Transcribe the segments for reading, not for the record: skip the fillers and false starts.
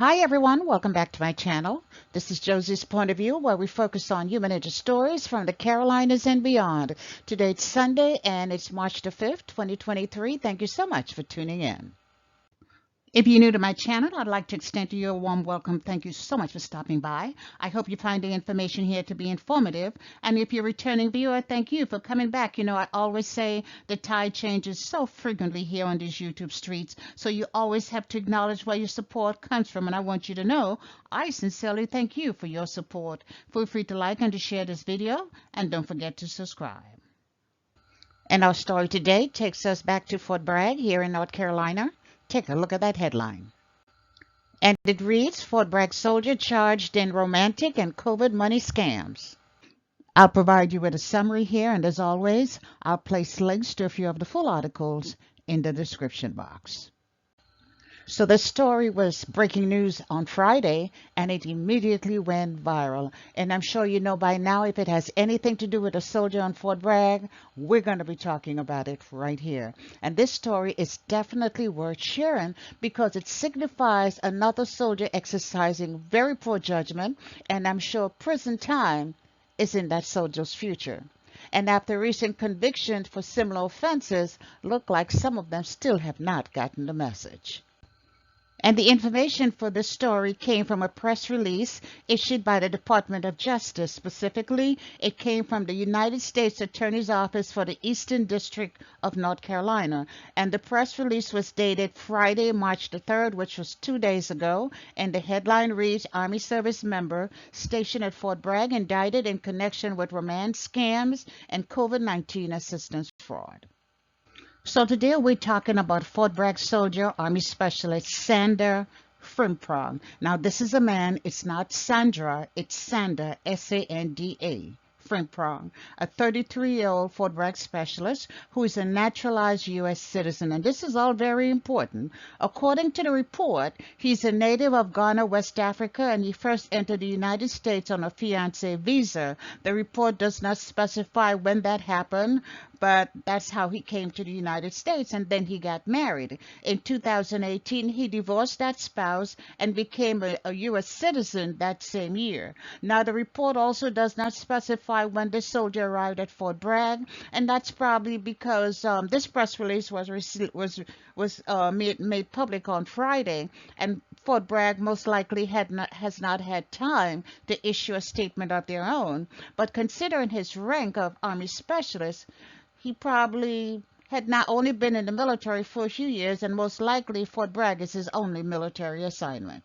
Hi everyone, welcome back to my channel. This is Josie's Point of View, where we focus on human interest stories from the Carolinas and beyond. Today it's Sunday and it's March the 5th, 2023. Thank you so much for tuning in. If you're new to my channel, I'd like to extend to you a warm welcome. Thank you so much for stopping by. I hope you find the information here to be informative. And if you're a returning viewer, thank you for coming back. You know, I always say the tide changes so frequently here on these YouTube streets. So you always have to acknowledge where your support comes from. And I want you to know, I sincerely thank you for your support. Feel free to like and to share this video. And don't forget to subscribe. And our story today takes us back to Fort Bragg here in North Carolina. Take a look at that headline. And it reads, Fort Bragg soldier charged in romantic and COVID money scams. I'll provide you with a summary here, and as always, I'll place links to a few of the full articles in the description box. So this story was breaking news on Friday, and it immediately went viral. And I'm sure you know by now, if it has anything to do with a soldier on Fort Bragg, we're going to be talking about it right here. And this story is definitely worth sharing because it signifies another soldier exercising very poor judgment, and I'm sure prison time is in that soldier's future. And after recent convictions for similar offenses, look like some of them still have not gotten the message. And the information for this story came from a press release issued by the Department of Justice. Specifically, it came from the United States Attorney's Office for the Eastern District of North Carolina. And the press release was dated Friday, March the 3rd, which was 2 days ago. And the headline reads, Army service member stationed at Fort Bragg indicted in connection with romance scams and COVID-19 assistance fraud. So today we're talking about Fort Bragg soldier, Army Specialist Sander Frimprong. Now this is a man, it's not Sandra, it's Sander, S-A-N-D-A. Frimprong, a 33-year-old Fort Bragg specialist who is a naturalized U.S. citizen. And this is all very important. According to the report, he's a native of Ghana, West Africa, and he first entered the United States on a fiancé visa. The report does not specify when that happened, but that's how he came to the United States, and then he got married. In 2018, he divorced that spouse and became a U.S. citizen that same year. Now, the report also does not specify when the soldier arrived at Fort Bragg, and that's probably because this press release was made public on Friday, and Fort Bragg most likely has not had time to issue a statement of their own. But considering his rank of Army Specialist, he probably had not only been in the military for a few years, and most likely Fort Bragg is his only military assignment.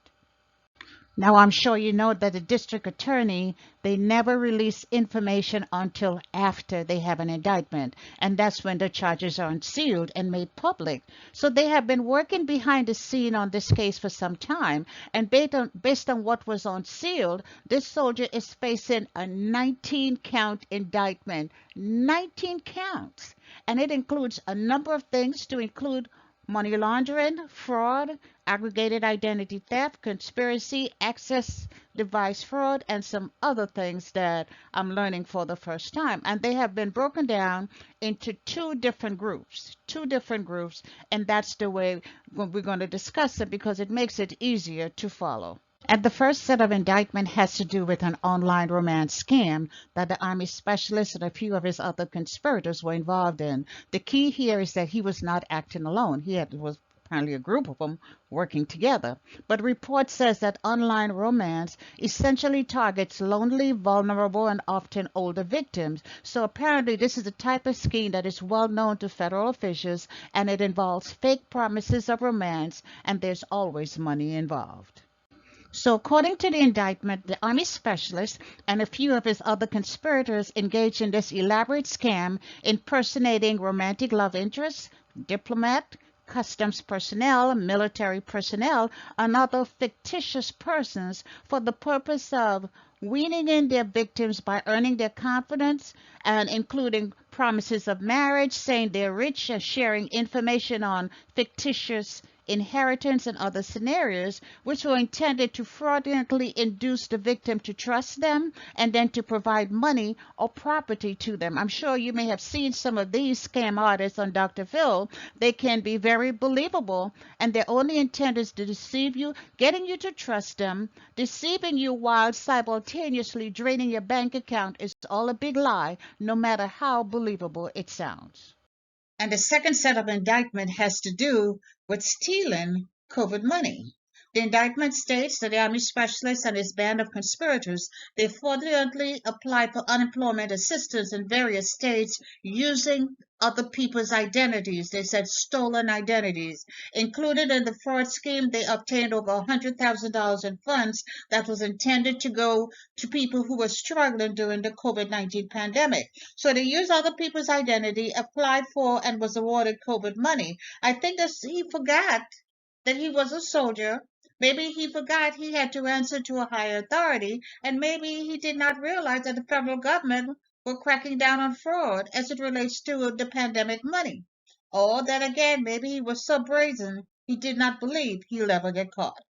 Now, I'm sure you know that the district attorney, they never release information until after they have an indictment. And that's when the charges are unsealed and made public. So they have been working behind the scene on this case for some time. And based on what was unsealed, this soldier is facing a 19-count indictment. 19 counts. And it includes a number of things to include money laundering, fraud, aggregated identity theft, conspiracy, access device fraud, and some other things that I'm learning for the first time. And they have been broken down into two different groups, and that's the way we're going to discuss it because it makes it easier to follow. And the first set of indictment has to do with an online romance scam that the Army Specialist and a few of his other conspirators were involved in. The key here is that he was not acting alone. Was apparently a group of them working together. But report says that online romance essentially targets lonely, vulnerable, and often older victims. So apparently this is the type of scheme that is well known to federal officials, and it involves fake promises of romance, and there's always money involved. So according to the indictment, the Army Specialist and a few of his other conspirators engaged in this elaborate scam impersonating romantic love interests, diplomat, customs personnel, military personnel, and other fictitious persons for the purpose of weaning in their victims by earning their confidence and including promises of marriage, saying they're rich, and sharing information on fictitious inheritance, and other scenarios, which were intended to fraudulently induce the victim to trust them and then to provide money or property to them. I'm sure you may have seen some of these scam artists on Dr. Phil. They can be very believable, and their only intent is to deceive you, getting you to trust them, deceiving you while simultaneously draining your bank account is all a big lie, no matter how believable it sounds. And the second set of indictment has to do with stealing COVID money. The indictment states that the Army specialist and his band of conspirators, they fraudulently applied for unemployment assistance in various states using other people's identities. They said stolen identities. Included in the fraud scheme, they obtained over $100,000 in funds that was intended to go to people who were struggling during the COVID-19 pandemic. So they used other people's identity, applied for, and was awarded COVID money. I think that he forgot that he was a soldier. Maybe he forgot he had to answer to a higher authority, and maybe he did not realize that the federal government were cracking down on fraud as it relates to the pandemic money. Or that again, maybe he was so brazen he did not believe he'll ever get caught.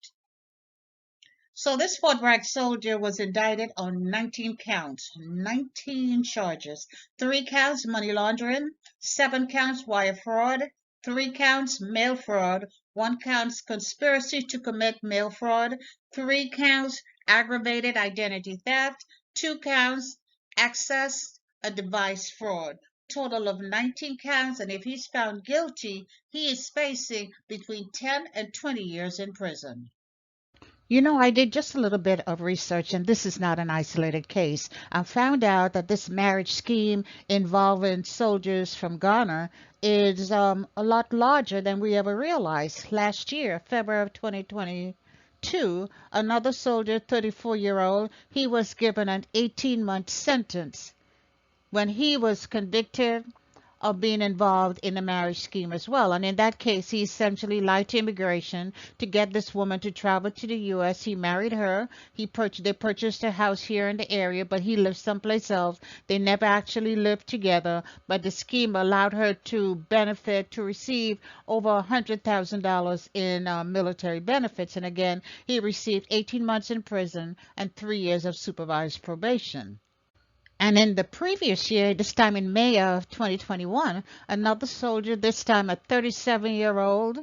So this Fort Bragg soldier was indicted on 19 counts, 19 charges. 3 counts money laundering, 7 counts wire fraud, 3 counts mail fraud, 1 counts conspiracy to commit mail fraud, 3 counts aggravated identity theft, 2 counts access a device fraud. Total of 19 counts, and if he's found guilty, he is facing between 10 and 20 years in prison. You know, I did just a little bit of research, and this is not an isolated case. I found out that this marriage scheme involving soldiers from Ghana is a lot larger than we ever realized. Last year, February of 2022, another soldier, 34-year-old, he was given an 18-month sentence when he was convicted of being involved in a marriage scheme as well. And in that case, he essentially lied to immigration to get this woman to travel to the U.S. He married her. They purchased a house here in the area, but he lived someplace else. They never actually lived together, but the scheme allowed her to receive over $100,000 in military benefits. And again, he received 18 months in prison and 3 years of supervised probation. And in the previous year, this time in May of 2021, another soldier, this time a 37-year-old,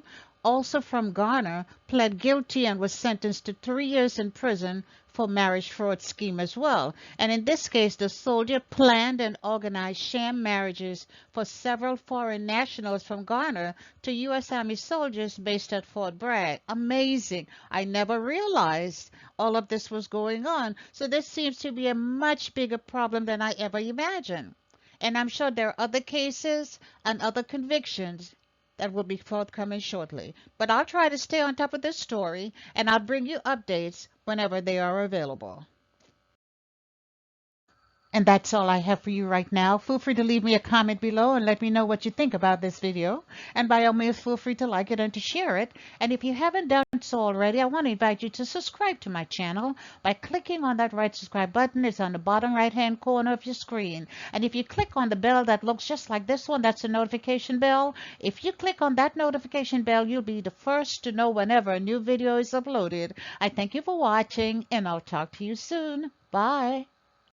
also from Ghana, pled guilty and was sentenced to 3 years in prison for marriage fraud scheme as well. And in this case, the soldier planned and organized sham marriages for several foreign nationals from Ghana to U.S. Army soldiers based at Fort Bragg. Amazing. I never realized all of this was going on. So this seems to be a much bigger problem than I ever imagined. And I'm sure there are other cases and other convictions that will be forthcoming shortly. But I'll try to stay on top of this story, and I'll bring you updates whenever they are available. And that's all I have for you right now. Feel free to leave me a comment below and let me know what you think about this video. And by all means, feel free to like it and to share it. And if you haven't done so already, I want to invite you to subscribe to my channel by clicking on that red subscribe button. It's on the bottom right-hand corner of your screen. And if you click on the bell that looks just like this one, that's the notification bell. If you click on that notification bell, you'll be the first to know whenever a new video is uploaded. I thank you for watching, and I'll talk to you soon. Bye.